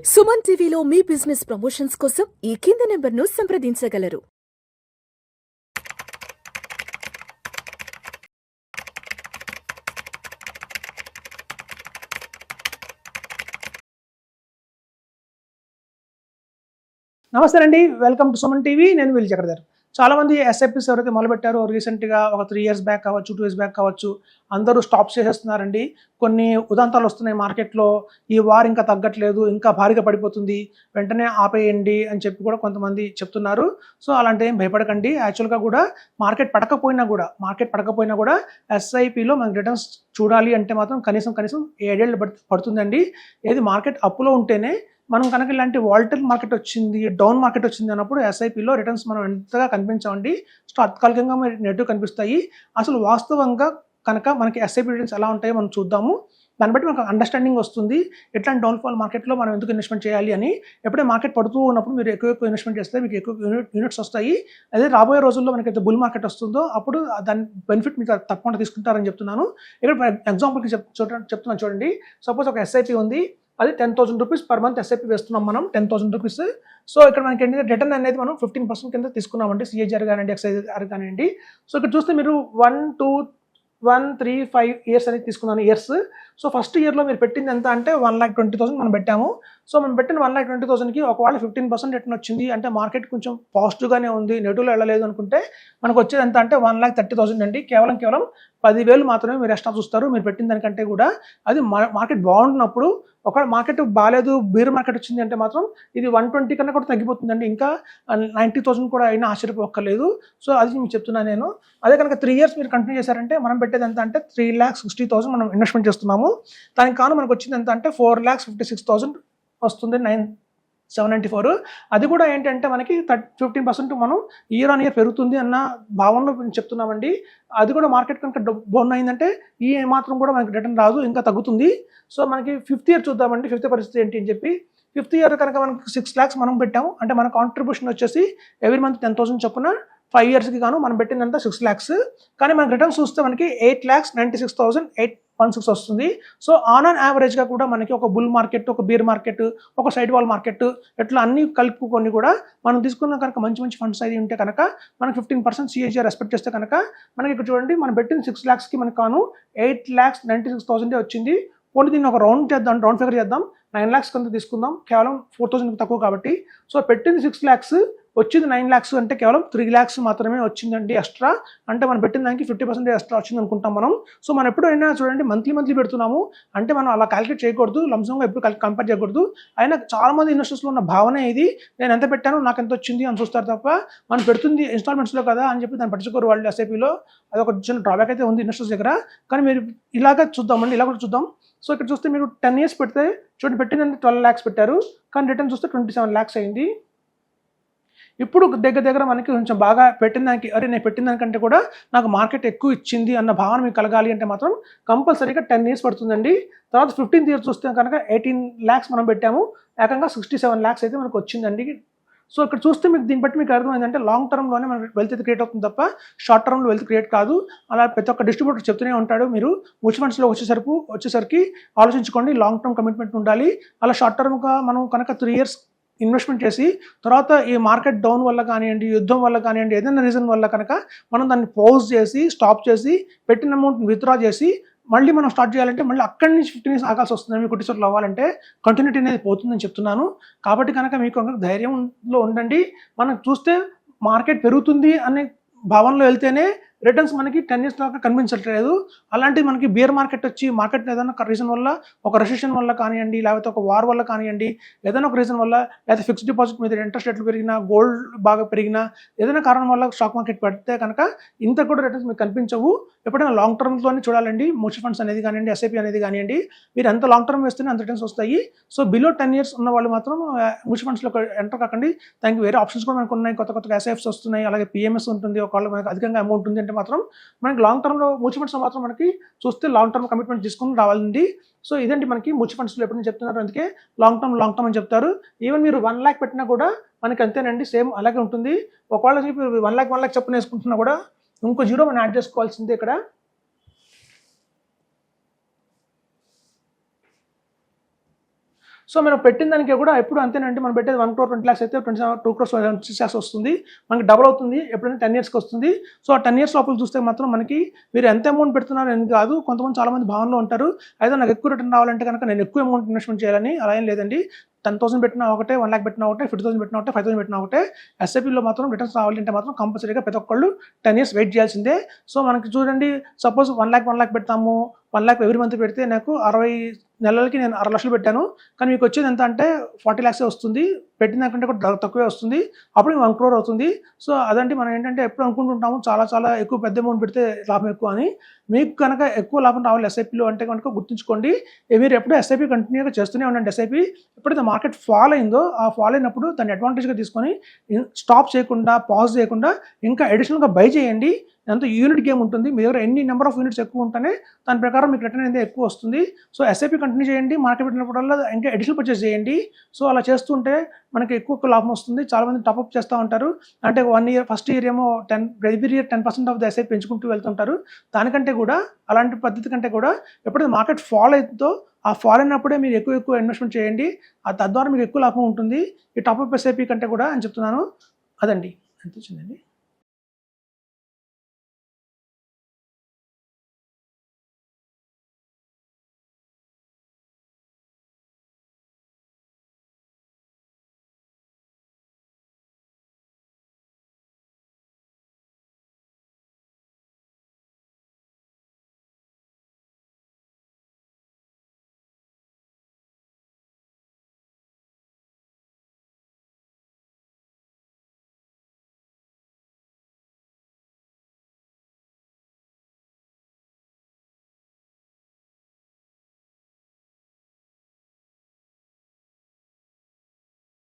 సుమన్ టీవీలో మీ business promotions కోసం ఈ కింది నెంబర్ను సంప్రదించగలరు. నమస్తే అండి, వెల్కమ్ టు సుమన్ టీవీ. నేను విల్ చక్రధర్. చాలామంది ఎస్ఐపిస్ ఎవరైతే మొదలుపెట్టారో రీసెంట్గా ఒక 3 ఇయర్స్ బ్యాక్ కావచ్చు, 2 ఇయర్స్ బ్యాక్ కావచ్చు, అందరూ స్టాప్ చేసేస్తున్నారండి. కొన్ని ఉదంతాలు వస్తున్నాయి మార్కెట్లో, ఈ వార్ ఇంకా తగ్గట్లేదు, ఇంకా భారీగా పడిపోతుంది, వెంటనే ఆపేయండి అని చెప్పి కూడా కొంతమంది చెప్తున్నారు. సో అలాంటి ఏం భయపడకండి. యాక్చువల్గా కూడా మార్కెట్ పడకపోయినా కూడా ఎస్ఐపిలో మనకి రిటర్న్స్ చూడాలి అంటే మాత్రం కనీసం 7 ఏళ్ళు పడుతుందండి. ఏది మార్కెట్ అప్పులో ఉంటేనే మనం కనుక ఇలాంటి వాలటైల్ మార్కెట్ వచ్చింది, డౌన్ మార్కెట్ వచ్చింది అన్నప్పుడు ఎస్ఐపిలో రిటర్న్స్ మనం ఎంతగా కనిపించవండి. తాత్కాలికంగా నెగిటివ్ కనిపిస్తాయి. అసలు వాస్తవంగా కనుక మనకి ఎస్ఐపి రిటర్న్స్ ఎలా ఉంటాయో మనం చూద్దాము. దాన్ని బట్టి మనకు అండర్స్టాండింగ్ వస్తుంది ఎట్లాంటి డౌన్ఫాల్ మార్కెట్లో మనం ఎందుకు ఇన్వెస్ట్మెంట్ చేయాలి అని. ఎప్పుడైతే మార్కెట్ పడుతూ ఉన్నప్పుడు మీరు ఎక్కువ ఇన్వెస్ట్మెంట్ చేస్తే మీకు ఎక్కువ యూనిట్స్ వస్తాయి. అదే రాబోయే రోజుల్లో మనకైతే బుల్ మార్కెట్ వస్తుందో అప్పుడు దాని బెనిఫిట్ మీకు తప్పకుండా తీసుకుంటారని చెప్తున్నాను. ఇక్కడ ఎగ్జాంపుల్కి చెప్తున్నాను చూడండి. సపోజ్ ఒక ఎస్ఐపి ఉంది, అది 10,000 రూపీస్ పర్ మంత్ ఎస్ఐపి వేస్తున్నాం మనం, 10,000 రూపీస్. సో ఇక్కడ మనకి ఏంటంటే రిటర్న్ అనేది మనం 15% కింద తీసుకున్నామండి, సిఏజీఆర్ కానివ్వండి, ఎక్స్ఐఆర్ కానివ్వండి. సో ఇక్కడ చూస్తే మీరు 1, 2, 1, 3, 5 ఇయర్స్ అనేది తీసుకున్నాను ఇయర్స్. సో ఫస్ట్ ఇయర్లో మీరు పెట్టింది ఎంత అంటే 1,20,000 మనం పెట్టాము. సో మనం పెట్టిన 1,20,000కి ఒకవేళ 15% రిటర్న్ వచ్చింది అంటే మార్కెట్ కొంచెం పాజిటివ్గానే ఉంది, నెగిటివ్లో వెళ్ళలేదు అనుకుంటే మనకు వచ్చేది ఎంత అంటే 1,30,000 అండి. కేవలం 10,000 మాత్రమే మీరు ఎక్స్ట్రా చూస్తారు మీరు పెట్టిన దానికంటే కూడా. అది మార్కెట్ బాగుంటున్నప్పుడు. ఒకవేళ మార్కెట్ బాగాలేదు, బీర్ మార్కెట్ వచ్చింది అంటే మాత్రం ఇది 120 కన్నా కూడా తగ్గిపోతుందండి. ఇంకా 90,000 కూడా అయినా ఆశ్చర్యపోక్కర్లేదు. సో అది మీకు చెప్తున్నాను నేను. అదే కనుక 3 ఇయర్స్ మీరు కంటిన్యూ చేశారంటే మనం పెట్టేది ఎంత అంటే 3,60,000 మనం ఇన్వెస్ట్మెంట్ చేస్తున్నాము. దానికి కాను మనకు వచ్చింది ఎంత అంటే 4,56,000 వస్తుంది, 9,794. అది కూడా ఏంటంటే మనకి 15% మనం ఇయర్ ఆన్ ఇయర్ పెరుగుతుంది అన్న భావనలో చెప్తున్నామండి. అది కూడా మార్కెట్ కనుక డౌన్ అయిందంటే ఈ మాత్రం కూడా మనకి రిటర్న్ రాదు, ఇంకా తగ్గుతుంది. సో మనకి 5th ఇయర్ చూద్దామండి, 5th పరిస్థితి ఏంటి అని చెప్పి. 5th ఇయర్ కనుక మనకి 6 lakhs మనం పెట్టాము అంటే మన కాంట్రిబ్యూషన్ వచ్చేసి ఎవ్రీ మంత్ 10,000 చొప్పున 5 ఇయర్స్కి గాను మనం పెట్టిందంతా 6 lakhs. కానీ మనకి రిటర్న్స్ చూస్తే మనకి 8,96,816 వస్తుంది. సో ఆన్ యావరేజ్గా కూడా మనకి ఒక బుల్ మార్కెట్, ఒక బీర్ మార్కెట్, ఒక సైడ్ వాల్ మార్కెట్, ఇట్లా అన్ని కలుపుకొని కూడా మనం తీసుకున్న కనుక మంచి ఫండ్స్ అయితే ఉంటే కనుక మనకి 15% సిఏజీఆర్ రెస్పెక్ట్ చేస్తే కనుక మనకి ఇక్కడ చూడండి, మనం పెట్టిన 6 lakhsకి మనకు కాను 8,96,000 వచ్చింది. పోనీ దీన్ని ఒక రౌండ్ ఫిగర్ చేద్దాం, 9 lakhs కింద తీసుకుందాం, కేవలం 4,000 తక్కువ కాబట్టి. సో పెట్టింది 6 lakhs, వచ్చింది 9 lakhs అంటే కేవలం 3 lakhs మాత్రమే వచ్చిందండి ఎక్స్ట్రా. అంటే మనం పెట్టిన దానికి 50% ఎక్స్ట్రా వచ్చింది అనుకుంటాం మనం. సో మనం ఎప్పుడైనా చూడండి మంత్లీ పెడుతున్నాము అంటే మనం అలా క్యాలిక్యులేట్ చేయకూడదు, లంసంగా ఎప్పుడు కంపేర్ చేయకూడదు. అయినా చాలామంది ఇన్వెస్టర్స్లో ఉన్న భావన ఇది, నేను ఎంత పెట్టాను నాకు ఎంత వచ్చింది అని చూస్తారు తప్ప మనం పెడుతుంది ఇన్స్టాల్మెంట్స్లో కదా అని చెప్పి దాన్ని పట్టించుకోరు వాళ్ళు ఎస్ఐపిలో. అది ఒక చిన్న డ్రాబ్యాక్ అయితే ఉంది ఇన్వెస్టర్స్ దగ్గర. కానీ మీరు ఇలా కూడా చూద్దాం. సో ఇక్కడ చూస్తే మీరు 10 years పెడితే చూడండి, పెట్టిందంటే 12 lakhs పెట్టారు, కానీ రిటర్న్ చూస్తే 27 lakhs అయింది. ఇప్పుడు దగ్గర మనకి కొంచెం బాగా పెట్టిన దానికి, నేను పెట్టిన దానికంటే కూడా నాకు మార్కెట్ ఎక్కువ ఇచ్చింది అన్న భావన మీకు కలగాలి అంటే మాత్రం కంపల్సరీగా 10 years పడుతుందండి. తర్వాత 15th year చూస్తే కనుక 18 lakhs మనం పెట్టాము, ఏకంగా 67 lakhs అయితే మనకు వచ్చిందండి. సో ఇక్కడ చూస్తే మీకు దీన్ని బట్టి మీకు అర్థమైందంటే లాంగ్ టర్మ్లోనే మనకి వెల్త్ అయితే క్రియేట్ అవుతుంది తప్ప షార్ట్ టర్మ్లో వెల్త్ క్రియేట్ కాదు. అలా ప్రతి ఒక్క డిస్ట్రిబ్యూటర్ చెప్తూనే ఉంటాడు. మీరు మ్యూచువల్ ఫండ్స్లో వచ్చేసరికి ఆలోచించుకోండి, లాంగ్ టర్మ్ కమిట్మెంట్ ఉండాలి. అలా షార్ట్ టర్మ్గా మనం కనుక 3 years ఇన్వెస్ట్మెంట్ చేసి తర్వాత ఈ మార్కెట్ డౌన్ వల్ల కానివ్వండి, యుద్ధం వల్ల కానివ్వండి, ఏదైనా రీజన్ వల్ల కనుక మనం దాన్ని పాజ్ చేసి స్టాప్ చేసి పెట్టిన అమౌంట్ విత్డ్రా చేసి మళ్ళీ మనం స్టార్ట్ చేయాలంటే మళ్ళీ అక్కడి నుంచి 15 years ఆగాల్సి వస్తుంది. మీకు కొట్టిసోట్లు అవ్వాలంటే కంటిన్యూటీ అనేది పోతుందని చెప్తున్నాను. కాబట్టి కనుక మీకు ధైర్యంలో ఉండండి. మనం చూస్తే మార్కెట్ పెరుగుతుంది అనే భావనలో వెళ్తేనే రిటర్న్స్ మనకి 10 years దాకా కనిపించట్లేదు. అలాంటిది మనకి బేర్ మార్కెట్ వచ్చి మార్కెట్ ఏదైనా రీజన్ వల్ల, ఒక రెసిషన్ వల్ల కానివ్వండి, లేకపోతే ఒక వార్ వల్ల కానివ్వండి, ఏదైనా ఒక రీజన్ వల్ల, లేకపోతే ఫిక్స్డ్ డిపాజిట్ మీద ఇంట్రెస్ట్ రేట్లు పెరిగినా, గోల్డ్ బాగా పెరిగినా, ఏదైనా కారణం వల్ల స్టాక్ మార్కెట్ పెడితే కనుక ఇంత కూడా రిటర్న్స్ మీకు కనిపించవు. ఎప్పుడైనా లాంగ్ టర్మ్లోనే చూడాలండి. మ్యూచువల్ ఫండ్స్ అనేది కానివ్వండి, ఎస్ఐపి అనేది కానివ్వండి, మీరు ఎంత లాంగ్ టర్మ్ వేస్తేనే అంత రిటర్న్స్ వస్తాయి. సో బిలో 10 years ఉన్న వాళ్ళు మాత్రం మ్యూచువల్ ఫండ్స్లో ఎంటర్ కాకండి. దానికి వేరే ఆప్షన్స్ కూడా మనకు ఉన్నాయి, కొత్త ఎస్ఐఎఫ్స్ వస్తున్నాయి, అలాగే పిఎంఎస్ ఉంటుంది. ఒకవేళ మనకు అధికంగా అమౌంట్ ఉంది అంటే మాత్రం మనకి లాంగ్ టర్మ్లో మ్యూచువల్ ఫండ్స్ మాత్రం మనకి చూస్తే లాంగ్ టర్మ్ కమిట్మెంట్ తీసుకుని రావాలండి. సో ఇదండి మనకి మ్యూచువల్ ఫండ్స్లో ఎప్పుడు చెప్తున్నారు, అందుకే లాంగ్ టర్మ్ అని చెప్తారు. ఈవెన్ మీరు 1 lakh పెట్టినా కూడా మనకి అంతేనండి, సేమ్ అలాగే ఉంటుంది. ఒకవేళ 1 lakh చొప్పున వేసుకుంటున్నా కూడా ఇంకో 0 మనం యాడ్ చేసుకోవాల్సిందే ఇక్కడ. సో మనం పెట్టిన దానికి కూడా ఎప్పుడు అంతేనండి, మనం పెట్టేది 1 crore 20 lakhs అయితే 2 crores 6 lakhs వస్తుంది, మనకి డబుల్ అవుతుంది ఎప్పుడైనా 10 yearsకి వస్తుంది. సో ఆ 10 years లోపల చూస్తే మాత్రం మనకి మీరు ఎంత అమౌంట్ పెడుతున్నారు అని కాదు, కొంతమంది చాలా మంది భావనలో ఉంటారు అయితే నాకు ఎక్కువ రిటర్న్ రావాలంటే కనుక నేను ఎక్కువ అమౌంట్ ఇన్వెస్ట్మెంట్ చేయాలని. అలా ఏం లేదండి, 10,000 పెట్టినా ఒకటే, 1 lakh పెట్టినా ఒకటే, 50,000 పెట్టినా ఒకటే, 5,000 పెట్టినా ఒకటే. ఎస్ఐపిలో మాత్రం రిటర్న్స్ రావాలంటే మాత్రం కంపల్సరీగా ప్రతి ఒక్కళ్ళు 10 years వెయిట్ చేయాల్సిందే. సో మనకి చూడండి, సపోజ్ 1 lakh పెడతాము, 1 lakh ఎవ్రీ మంత్ పెడితే నాకు 60 నెలలకి నేను 6 లక్షలు పెట్టాను, కానీ మీకు వచ్చేది ఎంత అంటే 40 lakhs వస్తుంది, పెట్టిన దానికంటే కూడా తక్కువే వస్తుంది, అప్పుడు 1 crore అవుతుంది. సో అదంటే మనం ఏంటంటే ఎప్పుడు అనుకుంటుంటాము చాలా చాలా ఎక్కువ పెద్ద అమౌంట్ పెడితే లాభం ఎక్కువ అని. మీకు కనుక ఎక్కువ లాభం రావాలి ఎస్ఐపిలో అంటే కనుక గుర్తుంచుకోండి, మీరు ఎప్పుడు ఎస్ఐపి కంటిన్యూగా చేస్తూనే ఉండండి. ఎస్ఐపి ఎప్పుడైతే మార్కెట్ ఫాల్ అయిందో ఆ ఫాల్ అయినప్పుడు దాన్ని అడ్వాంటేజ్గా తీసుకొని స్టాప్ చేయకుండా, పాజ్ చేయకుండా ఇంకా అడిషనల్గా బై చేయండి. అంత యూనిట్ గేమ్ ఉంటుంది, మీ దగ్గర ఎన్ని నెంబర్ ఆఫ్ యూనిట్స్ ఎక్కువ ఉంటేనే దాని ప్రకారం మీకు రిటర్న్ అనేది ఎక్కువ వస్తుంది. సో ఎస్ఐపి కంటిన్యూ చేయండి, మార్కెట్ పెట్టినప్పుడల్లా ఇంకా అడిషనల్ పర్చేస్ చేయండి. సో అలా చేస్తుంటే మనకి ఎక్కువ లాభం వస్తుంది. చాలామంది టాప్అప్ చేస్తూ ఉంటారు, అంటే 1 year ఫస్ట్ ఇయర్ ఏమో every year 10% of the SIP పెంచుకుంటూ వెళ్తుంటారు. దానికంటే కూడా అలాంటి పద్ధతి కంటే కూడా ఎప్పుడైతే మార్కెట్ ఫాల్ అవుతుందో ఆ ఫాల్ అయినప్పుడే మీరు ఎక్కువ ఇన్వెస్ట్మెంట్ చేయండి, తద్వారా మీకు ఎక్కువ లాభం ఉంటుంది ఈ టాప్అప్ ఎస్ఐపి కంటే కూడా అని చెప్తున్నాను. అదండి, అంతే చిన్నది.